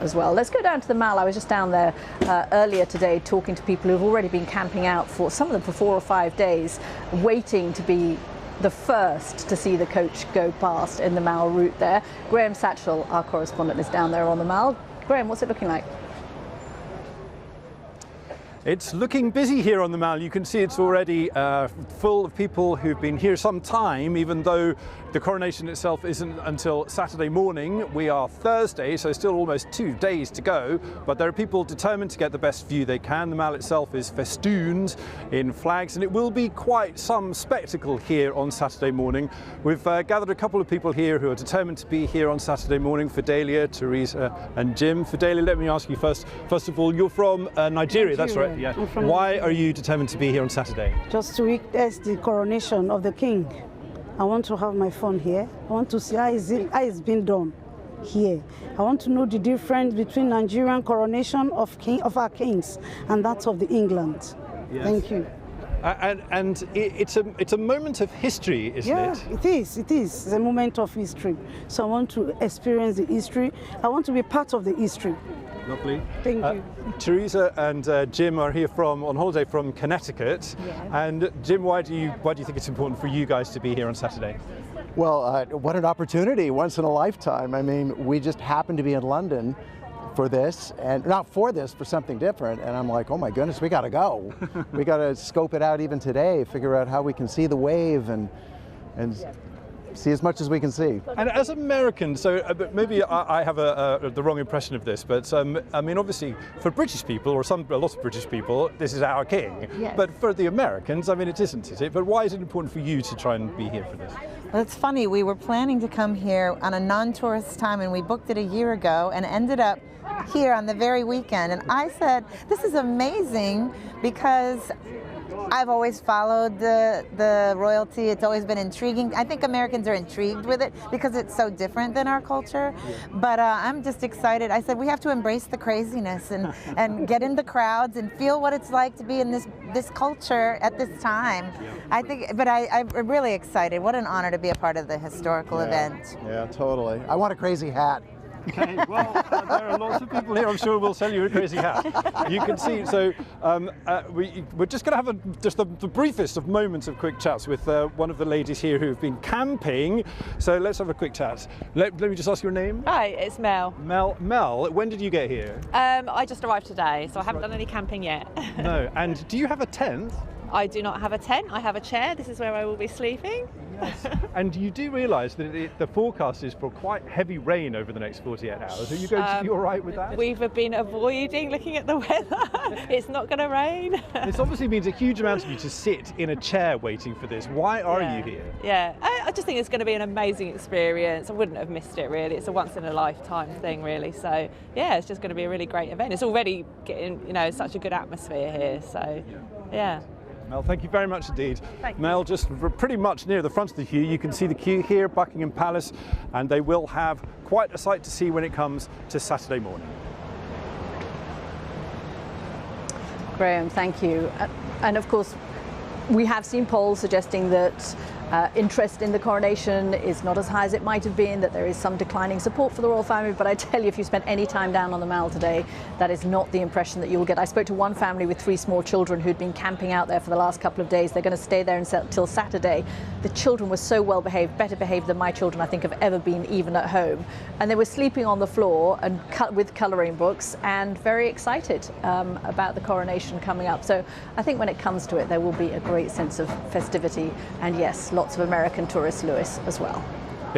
as well. Let's go down to the Mall. I was just down there earlier today talking to people who've already been camping out, for some of them for 4 or 5 days, waiting to be the first to see the coach go past in the Mall route there. Graham Satchell, our correspondent, is down there on the Mall. Graham, what's it looking like? It's looking busy here on the Mall. You can see it's already full of people who've been here some time, even though the coronation itself isn't until Saturday morning. We are Thursday, so still almost 2 days to go, but there are people determined to get the best view they can. The Mall itself is festooned in flags, and it will be quite some spectacle here on Saturday morning. We've gathered a couple of people here who are determined to be here on Saturday morning: Fidelia, Teresa and Jim. Fidelia, let me ask you first of all, you're from Nigeria, that's right? Yeah. Why are you determined to be here on Saturday? Just to witness the coronation of the king. I want to have my fun here. I want to see how it's been done here. I want to know the difference between Nigerian coronation of our kings and that of the England. Yes. Thank you. And it's a moment of history, isn't it? Yeah, it is. It's a moment of history. So I want to experience the history. I want to be part of the history. Lovely. Thank you. Teresa and Jim are here on holiday from Connecticut. Yeah. And Jim, why do you think it's important for you guys to be here on Saturday? Well, what an opportunity, once in a lifetime. I mean, we just happened to be in London for this, and not for this, for something different. And I'm like, oh my goodness, we got to go. We got to scope it out even today, figure out how we can see the wave and see as much as we can see. And as Americans, so maybe I have the wrong impression of this, but I mean, obviously, for British people, or a lot of British people, this is our king. Yes. But for the Americans, I mean, it isn't, is it? But why is it important for you to try and be here for this? Well, it's funny. We were planning to come here on a non-tourist time, and we booked it a year ago, and ended up here on the very weekend. And I said, this is amazing, because I've always followed the royalty. It's always been intriguing. I think Americans are intrigued with it because it's so different than our culture. But I'm just excited. I said we have to embrace the craziness and get in the crowds and feel what it's like to be in this culture at this time. I think, but I'm really excited. What an honor to be a part of the historical event. Yeah, totally. I want a crazy hat. Okay, well, there are lots of people here, I'm sure will sell you a crazy hat. You can see, so we're just going to have just the briefest of moments of quick chats with one of the ladies here who have been camping. So let's have a quick chat. Let me just ask your name. Hi, it's Mel. Mel, when did you get here? I just arrived today, so I haven't done any camping yet. No, and do you have a tent? I do not have a tent, I have a chair. This is where I will be sleeping. Yes. And you do realise that the forecast is for quite heavy rain over the next 48 hours. Are you going to be all right with that? We've been avoiding looking at the weather. It's not going to rain. This obviously means a huge amount of you to sit in a chair waiting for this. Why are you here? Yeah, I just think it's going to be an amazing experience. I wouldn't have missed it, really. It's a once in a lifetime thing, really. So yeah, it's just going to be a really great event. It's already getting, such a good atmosphere here. So yeah. Mel, thank you very much indeed. Thank you. Mel, just pretty much near the front of the queue, you can see the queue here, Buckingham Palace, and they will have quite a sight to see when it comes to Saturday morning. Graham, thank you. And of course, we have seen polls suggesting that interest in the coronation is not as high as it might have been, that there is some declining support for the royal family, but I tell you, if you spent any time down on the Mall today, that is not the impression that you will get. I spoke to one family with 3 small children who'd been camping out there for the last couple of days. They're going to stay there until Saturday. The children were so well behaved, better behaved than my children I think have ever been, even at home. And they were sleeping on the floor and with colouring books, and very excited about the coronation coming up. So I think when it comes to it, there will be a great sense of festivity, and yes, lots of American tourists, Lewis, as well.